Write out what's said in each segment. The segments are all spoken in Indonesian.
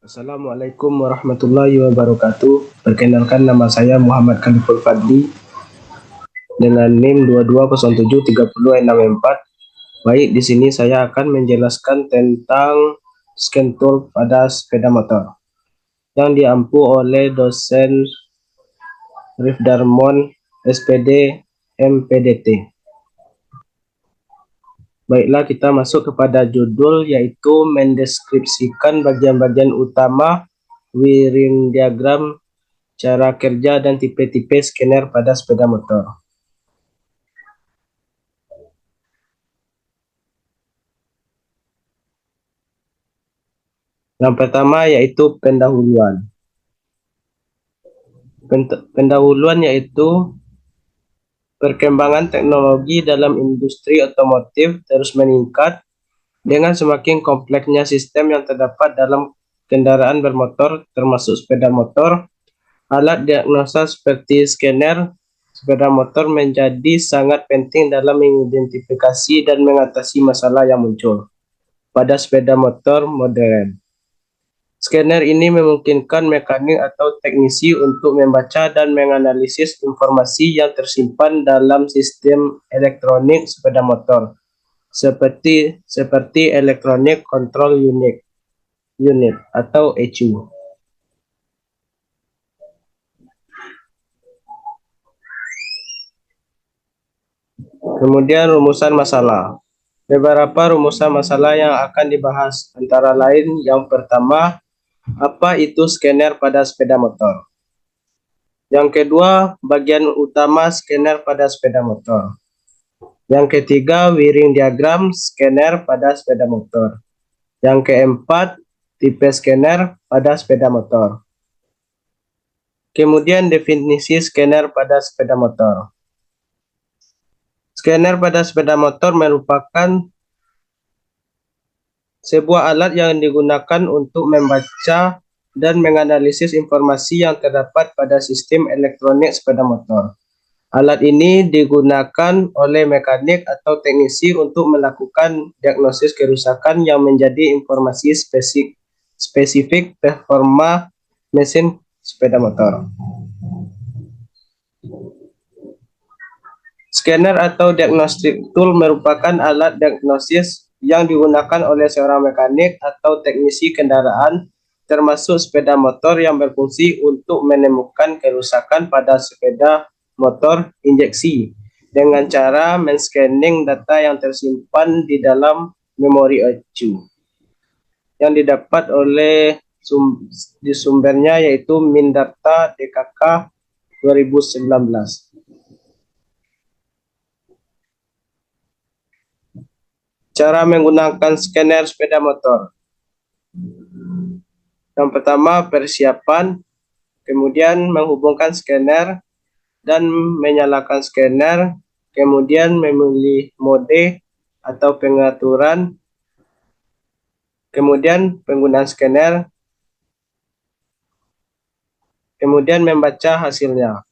Assalamualaikum warahmatullahi wabarakatuh. Perkenalkan, nama saya Muhammad Khaliful Fadli dengan NIM 22073064. Baik, di sini saya akan menjelaskan tentang scan tool pada sepeda motor yang diampu oleh dosen Rif Darmon, SPD, MPDT. Baiklah, kita masuk kepada judul, yaitu mendeskripsikan bagian-bagian utama wiring diagram, cara kerja, dan tipe-tipe scanner pada sepeda motor. Yang pertama yaitu pendahuluan. Pendahuluan yaitu perkembangan teknologi dalam industri otomotif terus meningkat dengan semakin kompleksnya sistem yang terdapat dalam kendaraan bermotor, termasuk sepeda motor. Alat diagnosa seperti scanner sepeda motor menjadi sangat penting dalam mengidentifikasi dan mengatasi masalah yang muncul pada sepeda motor modern. Scanner ini memungkinkan mekanik atau teknisi untuk membaca dan menganalisis informasi yang tersimpan dalam sistem elektronik sepeda motor, seperti Electronic Control Unit atau ECU. Kemudian rumusan masalah. Beberapa rumusan masalah yang akan dibahas antara lain, yang pertama, apa itu scanner pada sepeda motor? Yang kedua, bagian utama scanner pada sepeda motor. Yang ketiga, wiring diagram scanner pada sepeda motor. Yang keempat, tipe scanner pada sepeda motor. Kemudian definisi scanner pada sepeda motor. Scanner pada sepeda motor merupakan sebuah alat yang digunakan untuk membaca dan menganalisis informasi yang terdapat pada sistem elektronik sepeda motor. Alat ini digunakan oleh mekanik atau teknisi untuk melakukan diagnosis kerusakan yang menjadi informasi spesifik performa mesin sepeda motor. Scanner atau diagnostic tool merupakan alat diagnosis yang digunakan oleh seorang mekanik atau teknisi kendaraan, termasuk sepeda motor, yang berfungsi untuk menemukan kerusakan pada sepeda motor injeksi dengan cara men-scanning data yang tersimpan di dalam memori ECU yang didapat oleh sumbernya, yaitu Mindata DKK 2019. Cara menggunakan scanner sepeda motor. Yang pertama, persiapan, kemudian menghubungkan scanner dan menyalakan scanner, kemudian memilih mode atau pengaturan, kemudian penggunaan scanner, kemudian membaca hasilnya.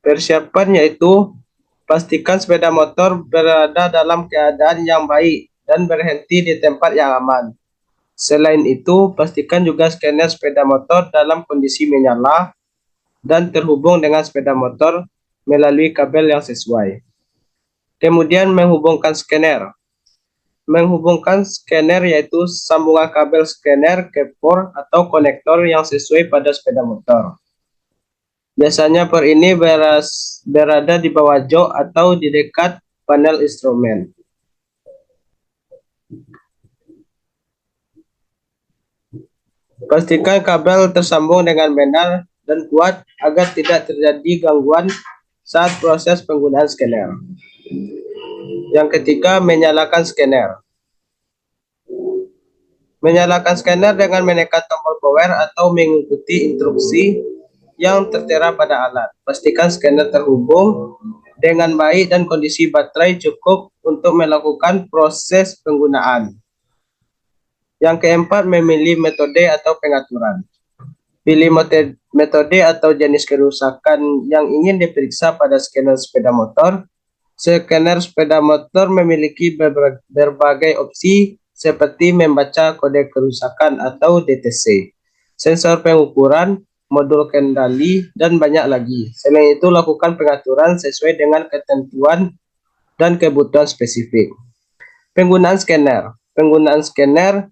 Persiapan yaitu pastikan sepeda motor berada dalam keadaan yang baik dan berhenti di tempat yang aman. Selain itu, pastikan juga scanner sepeda motor dalam kondisi menyala dan terhubung dengan sepeda motor melalui kabel yang sesuai. Kemudian menghubungkan scanner. Menghubungkan scanner yaitu sambungan kabel scanner ke port atau konektor yang sesuai pada sepeda motor. Biasanya port ini berada di bawah jok atau di dekat panel instrumen. Pastikan kabel tersambung dengan benar dan kuat agar tidak terjadi gangguan saat proses penggunaan scanner. Yang ketiga, menyalakan scanner. Menyalakan scanner dengan menekan tombol power atau mengikuti instruksi yang tertera pada alat. Pastikan scanner terhubung dengan baik dan kondisi baterai cukup untuk melakukan proses penggunaan. Yang keempat, memilih metode atau pengaturan. Pilih Metode atau jenis kerusakan yang ingin diperiksa pada scanner sepeda motor. Scanner sepeda motor memiliki berbagai opsi seperti membaca kode kerusakan atau DTC, sensor pengukuran, modul kendali, dan banyak lagi. Selain itu, lakukan pengaturan sesuai dengan ketentuan dan kebutuhan spesifik. Penggunaan scanner. Penggunaan scanner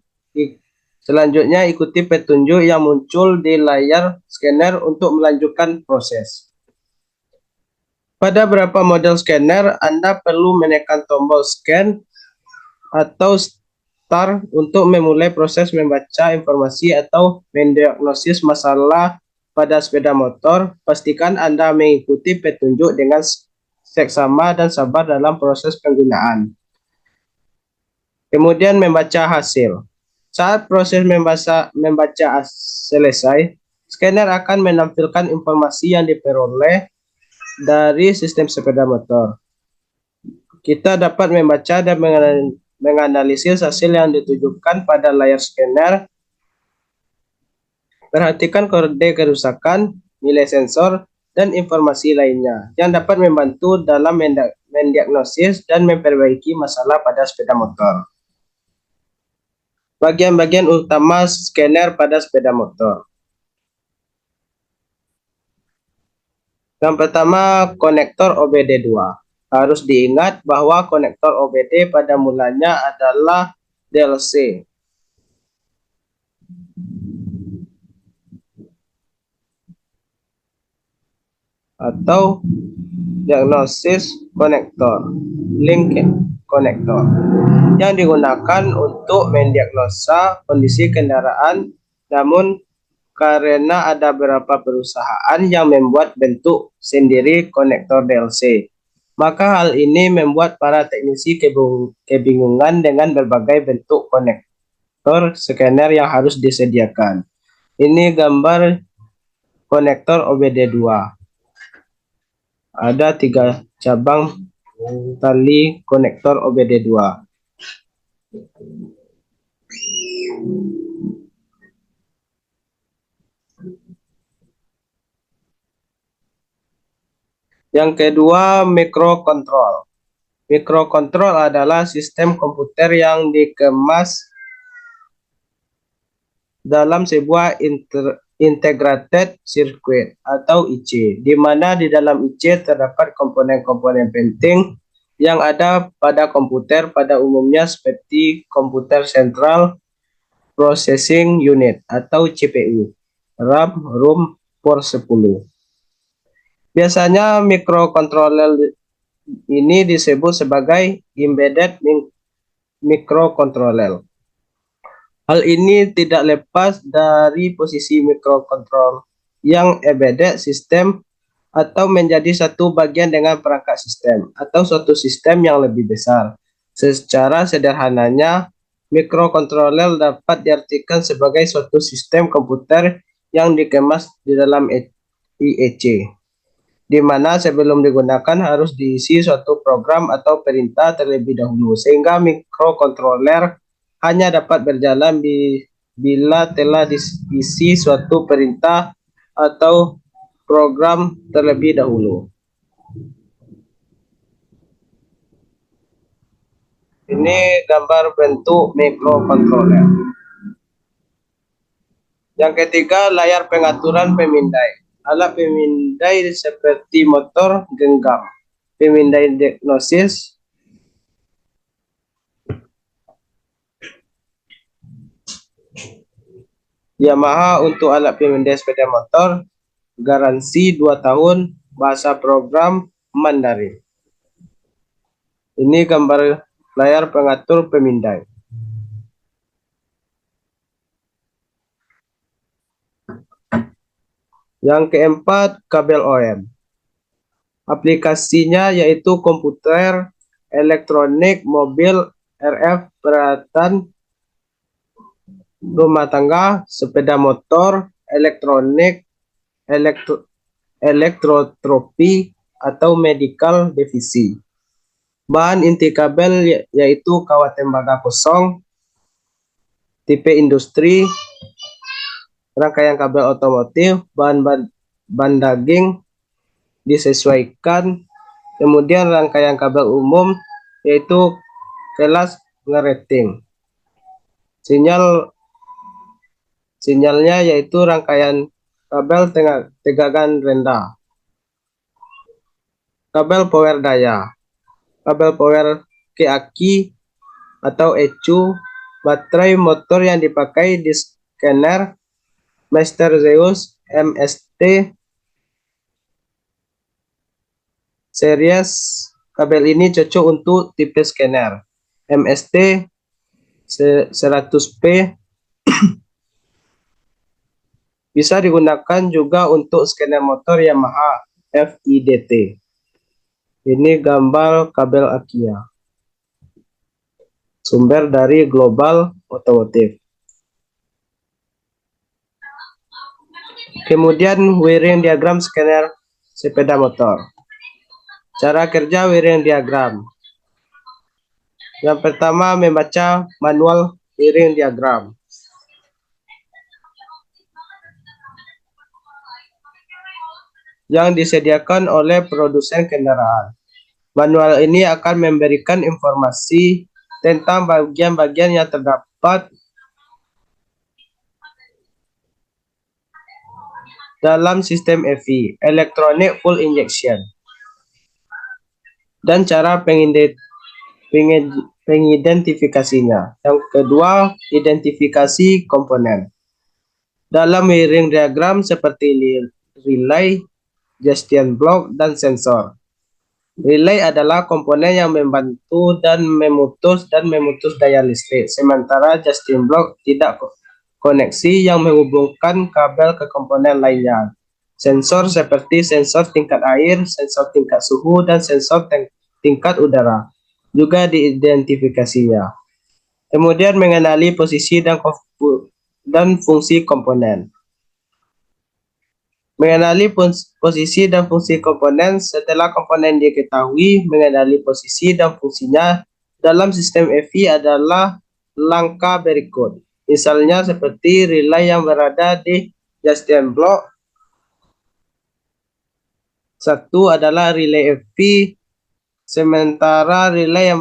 selanjutnya ikuti petunjuk yang muncul di layar scanner untuk melanjutkan proses. Pada beberapa model scanner, Anda perlu menekan tombol scan atau start untuk memulai proses membaca informasi atau mendiagnosis masalah pada sepeda motor. Pastikan Anda mengikuti petunjuk dengan seksama dan sabar dalam proses penggunaan. Kemudian membaca hasil. Saat proses membaca selesai, scanner akan menampilkan informasi yang diperoleh dari sistem sepeda motor. Kita dapat membaca dan menganalisis hasil yang ditujukan pada layar scanner. Perhatikan kode kerusakan, nilai sensor, dan informasi lainnya yang dapat membantu dalam mendiagnosis dan memperbaiki masalah pada sepeda motor. Bagian-bagian utama scanner pada sepeda motor. Yang pertama, konektor OBD2. Harus diingat bahwa konektor OBD pada mulanya adalah DLC. Atau diagnosis konektor, link konektor, yang digunakan untuk mendiagnosa kondisi kendaraan, namun karena ada beberapa perusahaan yang membuat bentuk sendiri konektor DLC, maka hal ini membuat para teknisi kebingungan dengan berbagai bentuk konektor scanner yang harus disediakan. Ini gambar konektor OBD2. Ada 3 cabang tali konektor OBD2. Yang kedua, mikrokontrol. Mikrokontrol adalah sistem komputer yang dikemas dalam sebuah integrated circuit atau IC, di mana di dalam IC terdapat komponen-komponen penting yang ada pada komputer, pada umumnya seperti komputer central processing unit atau CPU, RAM, ROM, port 10. Biasanya mikrokontroler ini disebut sebagai embedded microcontroller. Hal ini tidak lepas dari posisi mikrokontrol yang embedded sistem atau menjadi satu bagian dengan perangkat sistem atau suatu sistem yang lebih besar. Secara sederhananya, mikrokontroler dapat diartikan sebagai suatu sistem komputer yang dikemas di dalam IEC, di mana sebelum digunakan harus diisi suatu program atau perintah terlebih dahulu, sehingga mikrokontroler hanya dapat berjalan bila telah diisi suatu perintah atau program terlebih dahulu. Ini gambar bentuk mikrokontroler. Yang ketiga, layar pengaturan pemindai. Alat pemindai seperti motor genggam, pemindai diagnosis, Yamaha untuk alat pemindai sepeda motor, garansi 2 tahun, bahasa program Mandarin. Ini gambar layar pengatur pemindai. Yang keempat, kabel OM. Aplikasinya yaitu komputer, elektronik, mobil, RF, peralatan rumah tangga, sepeda motor, elektronik, elektrotropi, atau medical device. Bahan inti kabel yaitu kawat tembaga kosong, tipe industri, rangkaian kabel otomotif, bahan daging disesuaikan. Kemudian rangkaian kabel umum yaitu kelas ngerating. Sinyalnya yaitu rangkaian kabel tegangan rendah. Kabel power daya. Kabel power ke aki atau ECU, baterai motor yang dipakai di scanner Master Zeus MST series. Kabel ini cocok untuk tipe scanner MST 100P. Bisa digunakan juga untuk scanner motor Yamaha FIDT. Ini gambar kabel Akia. Sumber dari Global Otomotif. Kemudian wiring diagram scanner sepeda motor. Cara kerja wiring diagram. Yang pertama, membaca manual wiring diagram. Yang disediakan oleh produsen kendaraan. Manual ini akan memberikan informasi tentang bagian-bagian yang terdapat dalam sistem EV, Electronic Full Injection, dan cara pengidentifikasinya. Yang kedua, identifikasi komponen. Dalam wiring diagram seperti relay, junction block, dan sensor. Relay adalah komponen yang membantu dan memutus daya listrik, sementara junction block tidak koneksi yang menghubungkan kabel ke komponen lainnya. Sensor seperti sensor tingkat air, sensor tingkat suhu, dan sensor tingkat udara juga diidentifikasinya. Kemudian mengenali posisi dan fungsi komponen. Mengenali posisi dan fungsi komponen. Setelah komponen diketahui, mengenali posisi dan fungsinya dalam sistem EV adalah langkah berikut. Misalnya seperti relay yang berada di junction block. Satu adalah relay EV, sementara relay yang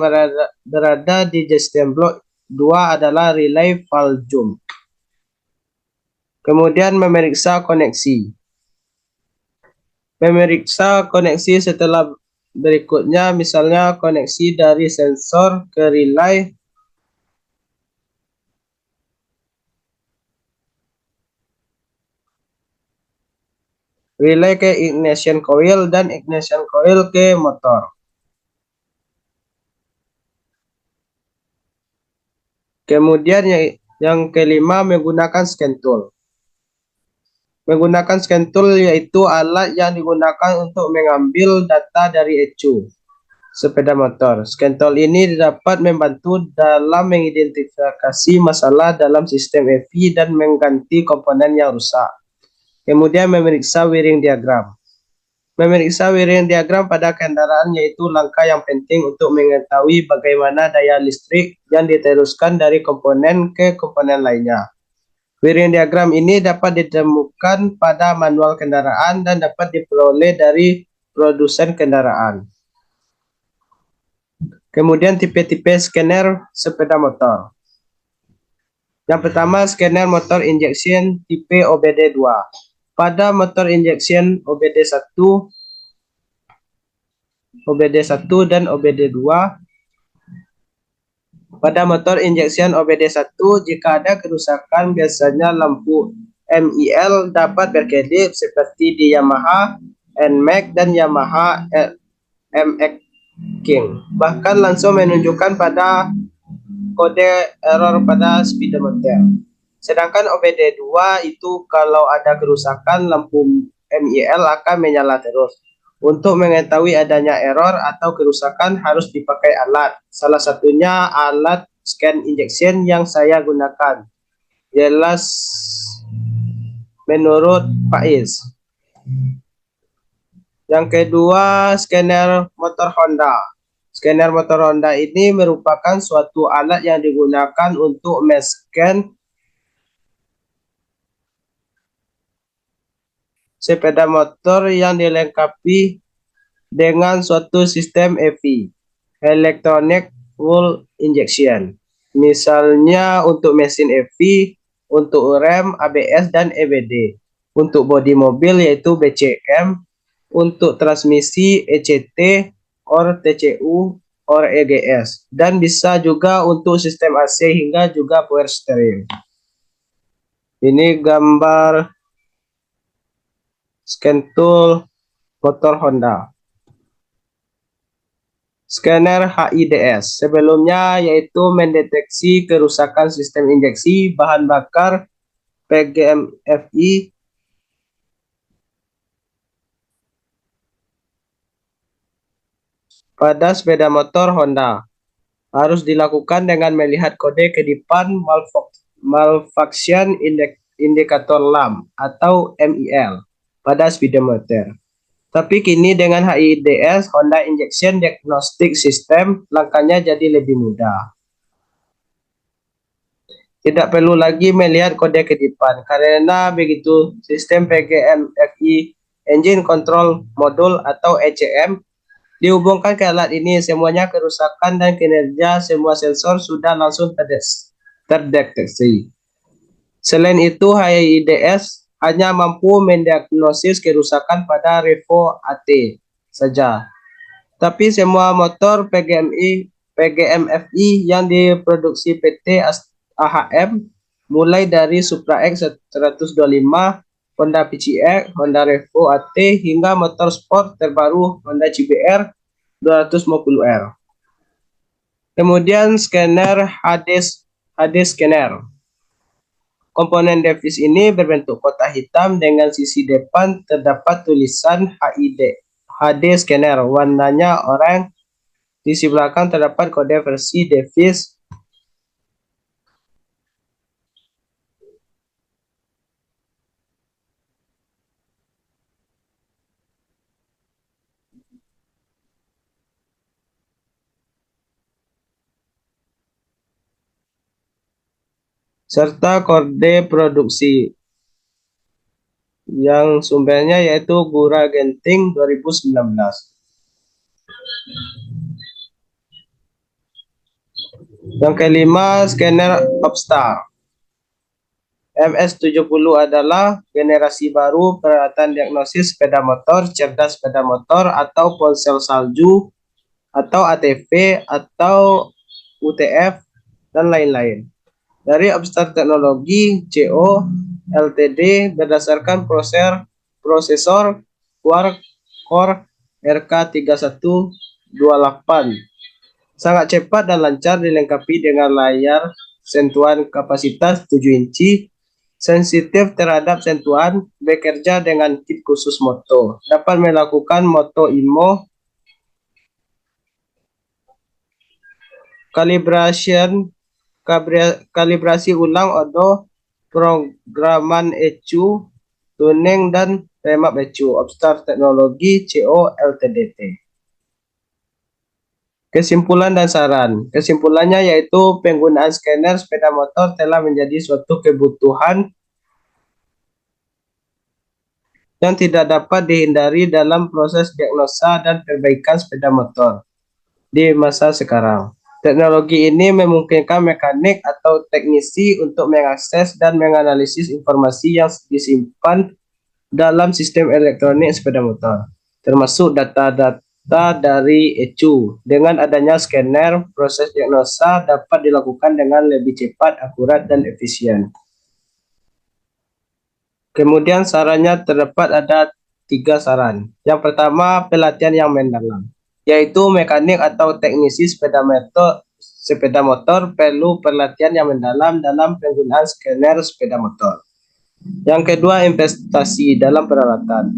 berada di junction block 2 adalah relay valve jump. Kemudian memeriksa koneksi. Memeriksa koneksi setelah berikutnya, misalnya koneksi dari sensor ke relay, relay ke ignition coil, dan ignition coil ke motor. Kemudian yang kelima, menggunakan scan tool. Menggunakan scan tool yaitu alat yang digunakan untuk mengambil data dari ECU sepeda motor. Scan tool ini dapat membantu dalam mengidentifikasi masalah dalam sistem EV dan mengganti komponen yang rusak. Kemudian memeriksa wiring diagram. Memeriksa wiring diagram pada kendaraan yaitu langkah yang penting untuk mengetahui bagaimana daya listrik yang diteruskan dari komponen ke komponen lainnya. Wiring diagram ini dapat ditemukan pada manual kendaraan dan dapat diperoleh dari produsen kendaraan. Kemudian tipe-tipe scanner sepeda motor. Yang pertama, scanner motor injection tipe OBD2. Pada motor injection OBD1 dan OBD2. Pada motor injection OBD1, jika ada kerusakan, biasanya lampu MIL dapat berkedip seperti di Yamaha NMAX dan Yamaha MX King. Bahkan langsung menunjukkan pada kode error pada speedometer. Sedangkan OBD2 itu kalau ada kerusakan, lampu MIL akan menyala terus. Untuk mengetahui adanya error atau kerusakan harus dipakai alat. Salah satunya alat scan injection yang saya gunakan. Jelas menurut Faiz. Yang kedua, scanner motor Honda. Scanner motor Honda ini merupakan suatu alat yang digunakan untuk men-scan sepeda motor yang dilengkapi dengan suatu sistem EV, Electronic Fuel Injection. Misalnya untuk mesin EV, untuk rem, ABS, dan EBD. Untuk bodi mobil yaitu BCM, untuk transmisi ECT, or TCU, or EGS. Dan bisa juga untuk sistem AC hingga juga power steering. Ini gambar scan tool motor Honda. Scanner HIDS sebelumnya yaitu mendeteksi kerusakan sistem injeksi bahan bakar PGM-FI pada sepeda motor Honda. Harus dilakukan dengan melihat kode kedipan malfunction indikator lamp atau MIL pada speedometer. Tapi kini dengan HIDS, Honda Injection Diagnostic System, langkahnya jadi lebih mudah. Tidak perlu lagi melihat kode kedipan, karena begitu sistem PGM-FI Engine Control Module atau ECM dihubungkan ke alat ini, semuanya kerusakan dan kinerja semua sensor sudah langsung terdeteksi. Selain itu, HIDS hanya mampu mendiagnosis kerusakan pada Revo AT saja. Tapi semua motor PGM-FI yang diproduksi PT AHM, mulai dari Supra X 125, Honda PCX, Honda Revo AT, hingga motor sport terbaru Honda CBR 250R. Kemudian scanner HD scanner. Komponen device ini berbentuk kotak hitam dengan sisi depan terdapat tulisan HD scanner, warnanya oranye. Di sisi belakang terdapat kode versi device. Serta kode produksi yang sumbernya yaitu Gura Genting 2019. Yang kelima, scanner Opstar. MS70 adalah generasi baru peralatan diagnosis sepeda motor, cerdas sepeda motor, atau ponsel salju, atau ATV, atau UTF, dan lain-lain. Dari Opstar Teknologi CO Ltd berdasarkan prosesor quad-core RK3128. Sangat cepat dan lancar, dilengkapi dengan layar sentuhan kapasitas 7 inci, sensitif terhadap sentuhan, bekerja dengan kit khusus moto, dapat melakukan moto IMO, kalibrasi ulang odo, programan ECU, tuning, dan remap ECU. Opstar Teknologi CO Ltd. Kesimpulan dan saran. Kesimpulannya yaitu penggunaan scanner sepeda motor telah menjadi suatu kebutuhan yang tidak dapat dihindari dalam proses diagnosa dan perbaikan sepeda motor di masa sekarang. Teknologi ini memungkinkan mekanik atau teknisi untuk mengakses dan menganalisis informasi yang disimpan dalam sistem elektronik sepeda motor, termasuk data-data dari ECU. Dengan adanya scanner, proses diagnosa dapat dilakukan dengan lebih cepat, akurat, dan efisien. Kemudian sarannya terdapat ada 3 saran. Yang pertama, pelatihan yang mendalam, yaitu mekanik atau teknisi sepeda motor perlu pelatihan yang mendalam dalam penggunaan scanner sepeda motor. Yang kedua, investasi dalam peralatan.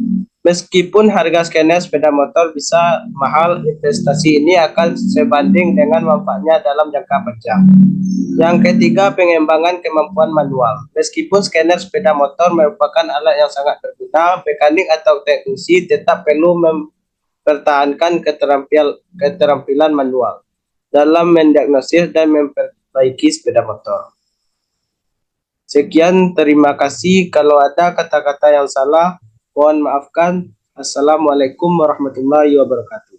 Meskipun harga scanner sepeda motor bisa mahal, investasi ini akan sebanding dengan manfaatnya dalam jangka panjang. Yang ketiga, pengembangan kemampuan manual. Meskipun scanner sepeda motor merupakan alat yang sangat berguna, mekanik atau teknisi tetap perlu mempertahankan keterampilan manual dalam mendiagnosis dan memperbaiki sepeda motor. Sekian, terima kasih. Kalau ada kata-kata yang salah, Mohon maafkan. Assalamualaikum warahmatullahi wabarakatuh.